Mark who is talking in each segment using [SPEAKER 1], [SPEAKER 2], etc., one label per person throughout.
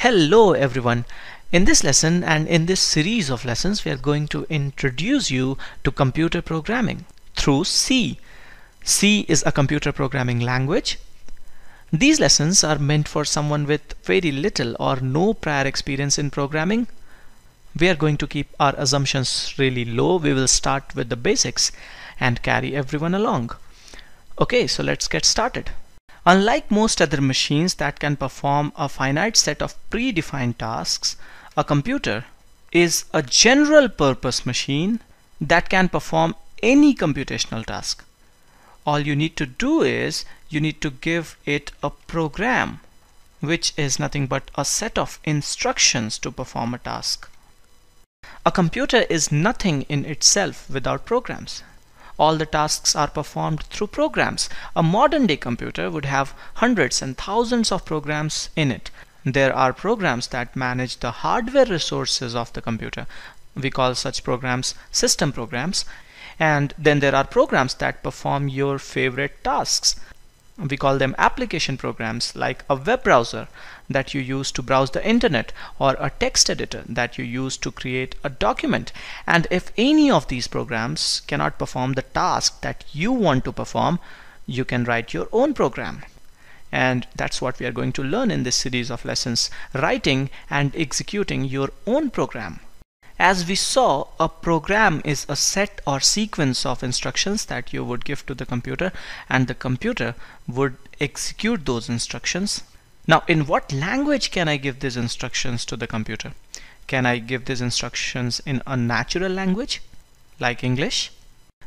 [SPEAKER 1] Hello everyone. In this lesson and in this series of lessons we are going to introduce you to computer programming through C. C is a computer programming language. These lessons are meant for someone with very little or no prior experience in programming. We are going to keep our assumptions really low. We will start with the basics and carry everyone along. Okay, so let's get started. Unlike most other machines that can perform a finite set of predefined tasks, a computer is a general purpose machine that can perform any computational task. All you need to do is you need to give it a program, which is nothing but a set of instructions to perform a task. A computer is nothing in itself without programs. All the tasks are performed through programs. A modern day computer would have hundreds and thousands of programs in it. There are programs that manage the hardware resources of the computer. We call such programs system programs. And then there are programs that perform your favorite tasks. We call them application programs, like a web browser that you use to browse the internet, or a text editor that you use to create a document. And if any of these programs cannot perform the task that you want to perform, you can write your own program. And that's what we are going to learn in this series of lessons: writing and executing your own program. As we saw, a program is a set or sequence of instructions that you would give to the computer, and the computer would execute those instructions. Now, in what language can I give these instructions to the computer? Can I give these instructions in a natural language, like English?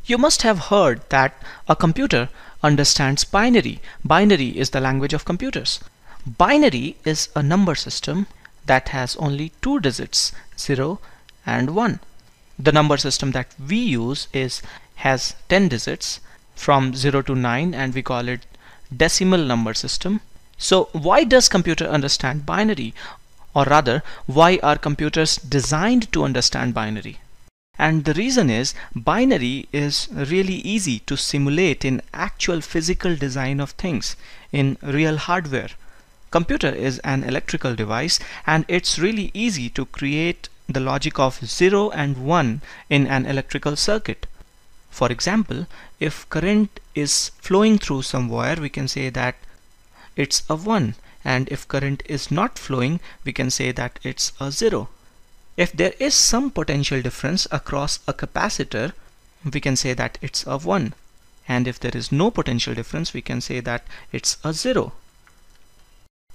[SPEAKER 1] You must have heard that a computer understands binary. Binary is the language of computers. Binary is a number system that has only two digits, 0 and 1. The number system that we use has 10 digits from 0 to 9, and we call it decimal number system. So why does computer understand binary? Or rather, why are computers designed to understand binary? And the reason is, binary is really easy to simulate in actual physical design of things, in real hardware. Computer is an electrical device, and it's really easy to create the logic of 0 and 1 in an electrical circuit. For example, if current is flowing through some wire, we can say that it's a 1, and if current is not flowing, we can say that it's a 0. If there is some potential difference across a capacitor, we can say that it's a 1, and if there is no potential difference, we can say that it's a 0.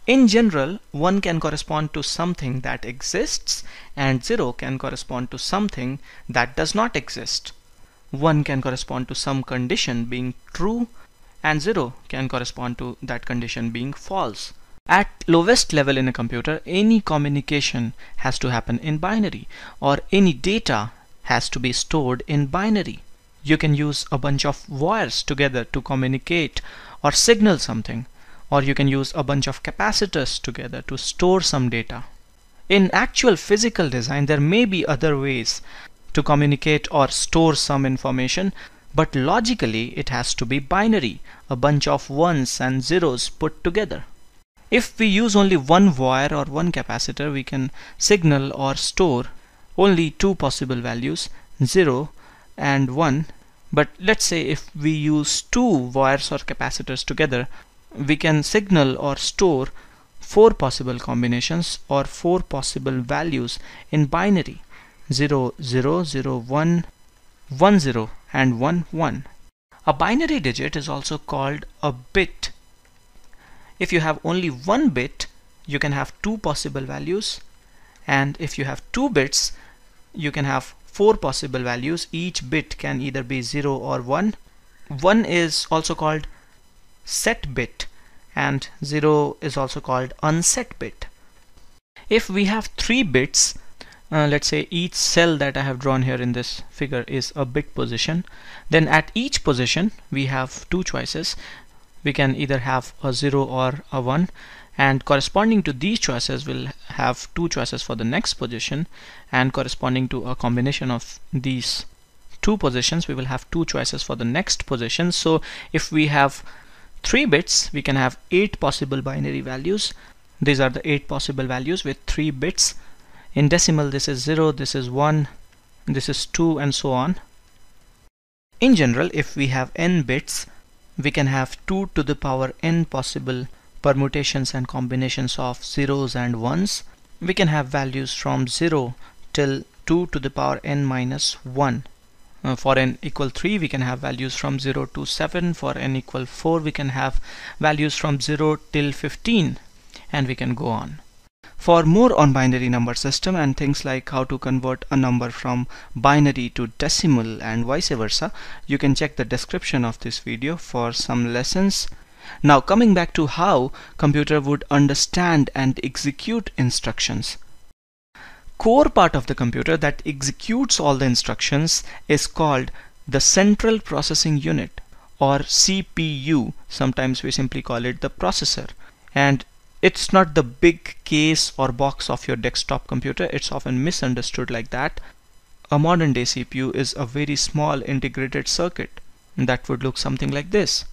[SPEAKER 1] In general, 1 can correspond to something that exists, and 0 can correspond to something that does not exist. 1 can correspond to some condition being true, and 0 can correspond to that condition being false. At lowest level in a computer, any communication has to happen in binary, or any data has to be stored in binary. You can use a bunch of wires together to communicate or signal something, or you can use a bunch of capacitors together to store some data. In actual physical design, there may be other ways to communicate or store some information, but logically it has to be binary, a bunch of ones and zeros put together. If we use only one wire or one capacitor, we can signal or store only two possible values, 0 and 1. But let's say if we use two wires or capacitors together, we can signal or store 4 possible combinations or 4 possible values in binary: 0 0 0 1 1 0 and 1 1. A binary digit is also called a bit. If you have only one bit, you can have 2 possible values, and if you have 2 bits, you can have 4 possible values. Each bit can either be 0 or 1. 1 is also called set bit, and 0 is also called unset bit. If we have 3 bits, let's say each cell that I have drawn here in this figure is a bit position, then at each position we have 2 choices. We can either have a 0 or a 1, and corresponding to these choices we'll have 2 choices for the next position, and corresponding to a combination of these 2 positions we will have 2 choices for the next position. So if we have 3 bits, we can have 8 possible binary values. These are the 8 possible values with 3 bits. In decimal, this is 0, this is 1, this is 2, and so on. In general, if we have n bits, we can have 2 to the power n possible permutations and combinations of zeros and ones. We can have values from 0 till 2 to the power n minus 1. For n equal 3, we can have values from 0 to 7. For n equal 4, we can have values from 0 till 15, and we can go on. For more on binary number system and things like how to convert a number from binary to decimal and vice versa, you can check the description of this video for some lessons. Now coming back to how computer would understand and execute instructions. Core part of the computer that executes all the instructions is called the Central Processing Unit, or CPU. Sometimes we simply call it the processor. And it's not the big case or box of your desktop computer. It's often misunderstood like that. A modern day CPU is a very small integrated circuit that would look something like this.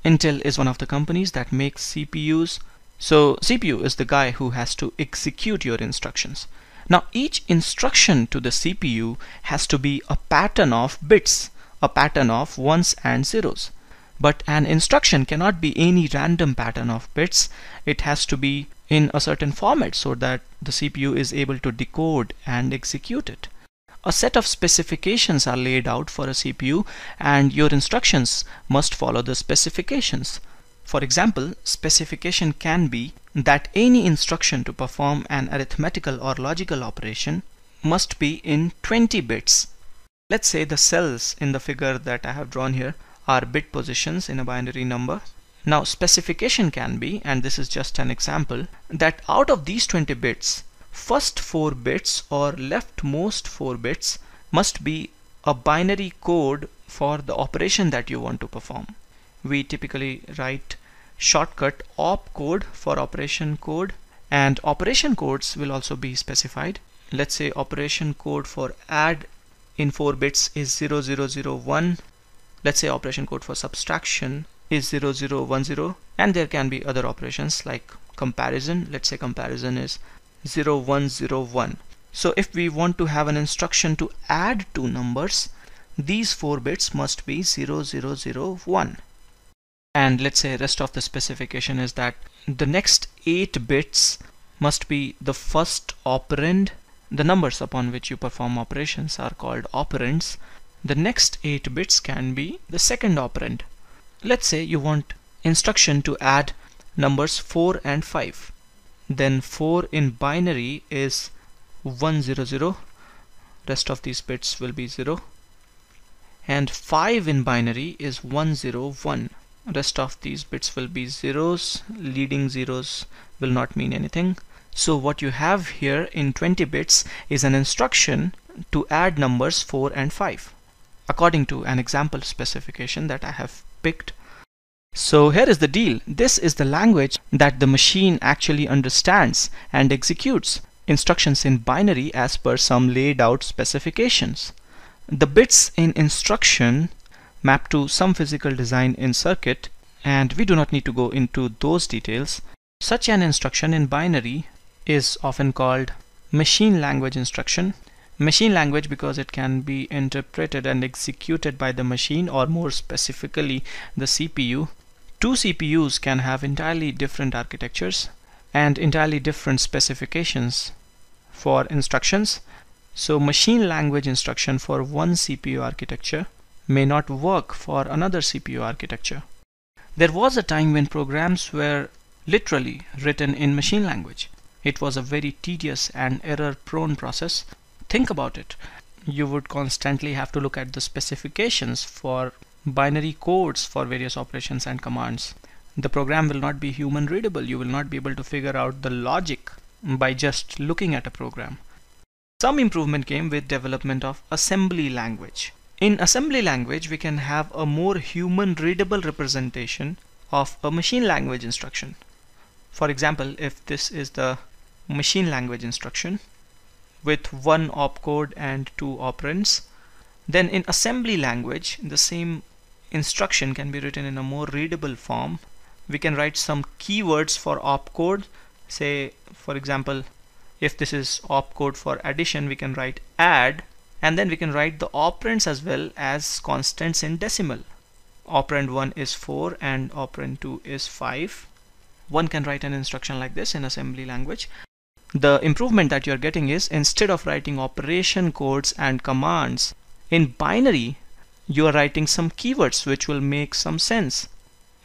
[SPEAKER 1] Intel is one of the companies that makes CPUs. So CPU is the guy who has to execute your instructions. Now each instruction to the CPU has to be a pattern of bits, a pattern of ones and zeros. But an instruction cannot be any random pattern of bits. It has to be in a certain format so that the CPU is able to decode and execute it. A set of specifications are laid out for a CPU, and your instructions must follow the specifications. For example, specification can be that any instruction to perform an arithmetical or logical operation must be in 20 bits. Let's say the cells in the figure that I have drawn here are bit positions in a binary number. Now specification can be, and this is just an example, that out of these 20 bits, first 4 bits or leftmost 4 bits must be a binary code for the operation that you want to perform. We typically write shortcut opcode for operation code, and operation codes will also be specified. Let's say operation code for add in 4 bits is 0001. Let's say operation code for subtraction is 0010, and there can be other operations like comparison. Let's say comparison is 0101. So if we want to have an instruction to add two numbers, these 4 bits must be 0001. And let's say rest of the specification is that the next 8 bits must be the first operand. The numbers upon which you perform operations are called operands. The next 8 bits can be the second operand. Let's say you want instruction to add numbers 4 and 5. Then 4 in binary is 100. Rest of these bits will be 0. And 5 in binary is 101. Rest of these bits will be zeros. Leading zeros will not mean anything. So what you have here in 20 bits is an instruction to add numbers 4 and 5 according to an example specification that I have picked. So here is the deal. This is the language that the machine actually understands and executes instructions in binary as per some laid out specifications. The bits in instruction map to some physical design in circuit, and we do not need to go into those details. Such an instruction in binary is often called machine language instruction. Machine language because it can be interpreted and executed by the machine, or more specifically the CPU. Two CPUs can have entirely different architectures and entirely different specifications for instructions. So machine language instruction for one CPU architecture may not work for another CPU architecture. There was a time when programs were literally written in machine language. It was a very tedious and error-prone process. Think about it. You would constantly have to look at the specifications for binary codes for various operations and commands. The program will not be human readable. You will not be able to figure out the logic by just looking at a program. Some improvement came with development of assembly language. In assembly language, we can have a more human readable representation of a machine language instruction. For example, if this is the machine language instruction with one opcode and 2 operands, then in assembly language the same instruction can be written in a more readable form. We can write some keywords for opcode, Say for example, if this is opcode for addition, we can write add, and then we can write the operands as well as constants in decimal. Operand 1 is 4 and operand 2 is 5. One can write an instruction like this in assembly language. The improvement that you're getting is, instead of writing operation codes and commands in binary, you are writing some keywords which will make some sense.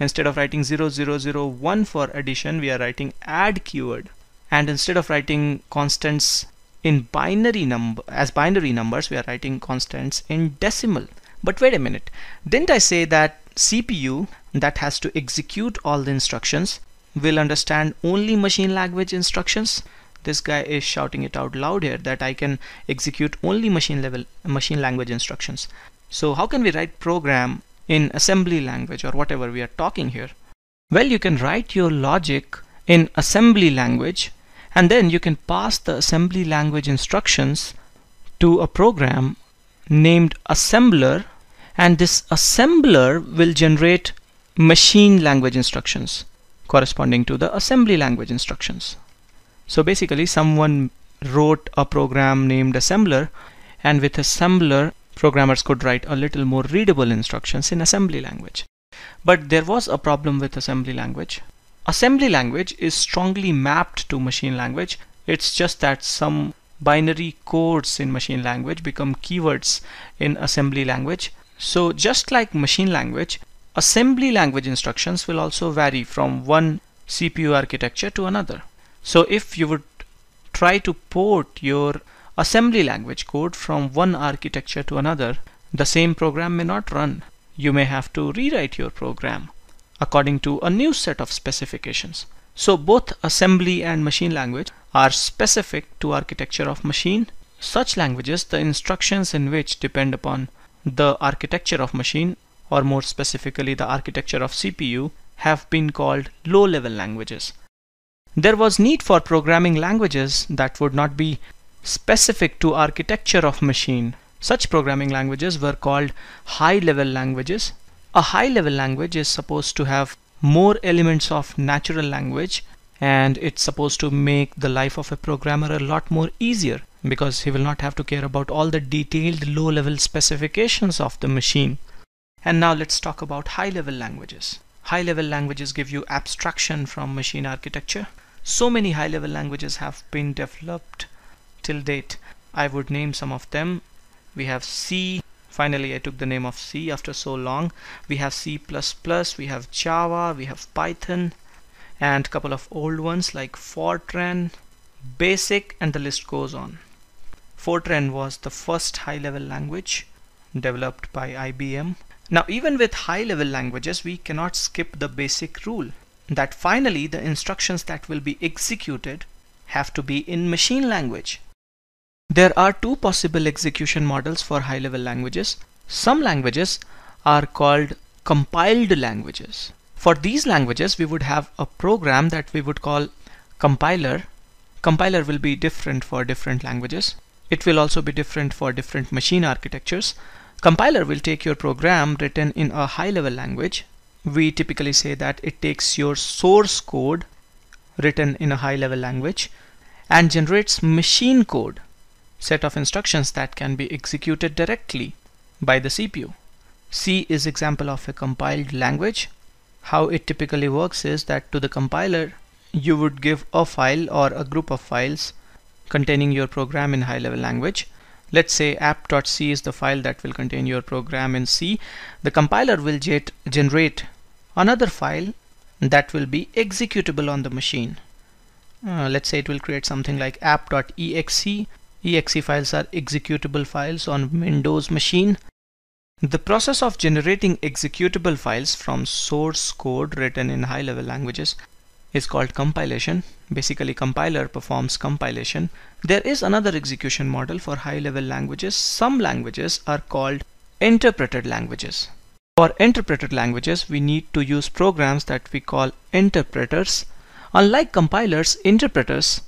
[SPEAKER 1] Instead of writing 0001 for addition, we are writing add keyword. And instead of writing constants in binary numbers, we are writing constants in decimal. But wait a minute, didn't I say that CPU that has to execute all the instructions will understand only machine language instructions? This guy is shouting it out loud here that I can execute only machine language instructions. So how can we write program in assembly language or whatever we are talking here? Well, you can write your logic in assembly language, and then you can pass the assembly language instructions to a program named assembler, and this assembler will generate machine language instructions corresponding to the assembly language instructions. So basically someone wrote a program named assembler, and with assembler programmers could write a little more readable instructions in assembly language. But there was a problem with assembly language. Assembly language is strongly mapped to machine language. It's just that some binary codes in machine language become keywords in assembly language. So just like machine language, assembly language instructions will also vary from one CPU architecture to another. So if you would try to port your assembly language code from one architecture to another, the same program may not run. You may have to rewrite your program according to a new set of specifications. So both assembly and machine language are specific to architecture of machine. Such languages, the instructions in which depend upon the architecture of machine, or more specifically the architecture of CPU, have been called low-level languages. There was need for programming languages that would not be specific to architecture of machine. Such programming languages were called high-level languages. A high-level language is supposed to have more elements of natural language, and it's supposed to make the life of a programmer a lot more easier, because he will not have to care about all the detailed low-level specifications of the machine. And now let's talk about high-level languages. High-level languages give you abstraction from machine architecture. So many high-level languages have been developed till date. I would name some of them. We have C. Finally, I took the name of C after so long. We have C++, we have Java, we have Python, and a couple of old ones like Fortran, Basic, and the list goes on. Fortran was the first high-level language developed by IBM. Now, even with high-level languages, we cannot skip the basic rule that finally the instructions that will be executed have to be in machine language. There are two possible execution models for high-level languages. Some languages are called compiled languages. For these languages, we would have a program that we would call compiler. Compiler will be different for different languages. It will also be different for different machine architectures. Compiler will take your program written in a high-level language. We typically say that it takes your source code written in a high-level language and generates machine code, set of instructions that can be executed directly by the CPU. C is example of a compiled language. How it typically works is that to the compiler you would give a file or a group of files containing your program in high-level language. Let's say app.c is the file that will contain your program in C. The compiler will generate another file that will be executable on the machine. Let's say it will create something like app.exe. Exe files are executable files on Windows machine. The process of generating executable files from source code written in high-level languages is called compilation. Basically, compiler performs compilation. There is another execution model for high-level languages. Some languages are called interpreted languages. For interpreted languages, we need to use programs that we call interpreters. Unlike compilers, interpreters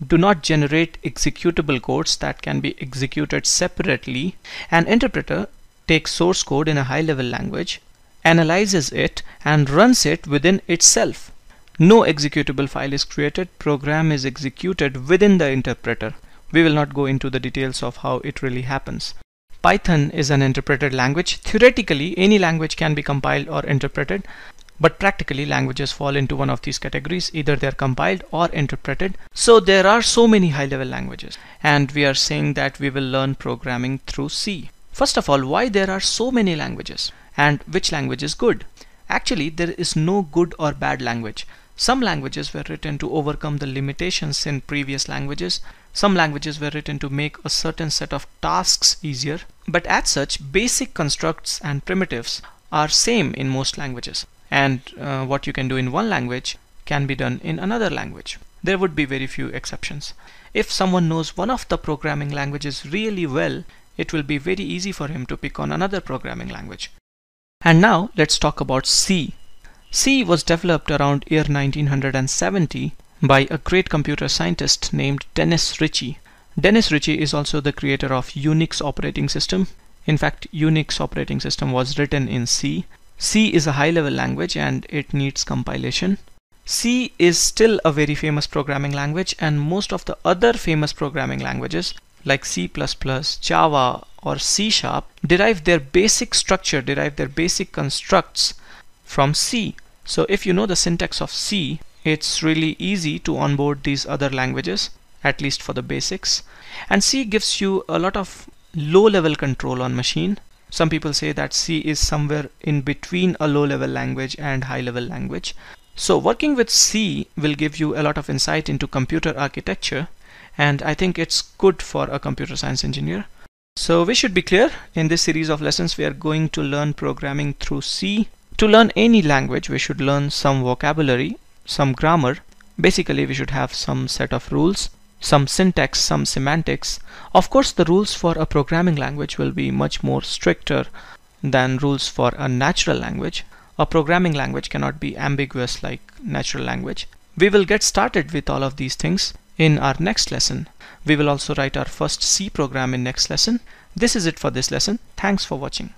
[SPEAKER 1] do not generate executable codes that can be executed separately. An interpreter takes source code in a high-level language, analyzes it, and runs it within itself. No executable file is created. Program is executed within the interpreter. We will not go into the details of how it really happens. Python is an interpreted language. Theoretically, any language can be compiled or interpreted, but practically languages fall into one of these categories. Either they are compiled or interpreted. So there are so many high-level languages, and we are saying that we will learn programming through C. First of all, why there are so many languages and which language is good? Actually, there is no good or bad language. Some languages were written to overcome the limitations in previous languages. Some languages were written to make a certain set of tasks easier. But as such, basic constructs and primitives are same in most languages. And what you can do in one language can be done in another language. There would be very few exceptions. If someone knows one of the programming languages really well, it will be very easy for him to pick on another programming language. And now let's talk about C. C was developed around year 1970 by a great computer scientist named Dennis Ritchie. Dennis Ritchie is also the creator of Unix operating system. In fact, Unix operating system was written in C. C is a high-level language and it needs compilation. C is still a very famous programming language, and most of the other famous programming languages like C++, Java or C# derive their basic structure, derive their basic constructs from C. So if you know the syntax of C, it's really easy to onboard these other languages, at least for the basics. And C gives you a lot of low-level control on machine. Some people say that C is somewhere in between a low-level language and high-level language. So working with C will give you a lot of insight into computer architecture, and I think it's good for a computer science engineer. So we should be clear, in this series of lessons we are going to learn programming through C. To learn any language we should learn some vocabulary, some grammar. Basically we should have some set of rules, some syntax, some semantics. Of course the rules for a programming language will be much more stricter than rules for a natural language. A programming language cannot be ambiguous like natural language. We will get started with all of these things in our next lesson. We will also write our first C program in next lesson. This is it for this lesson. Thanks for watching.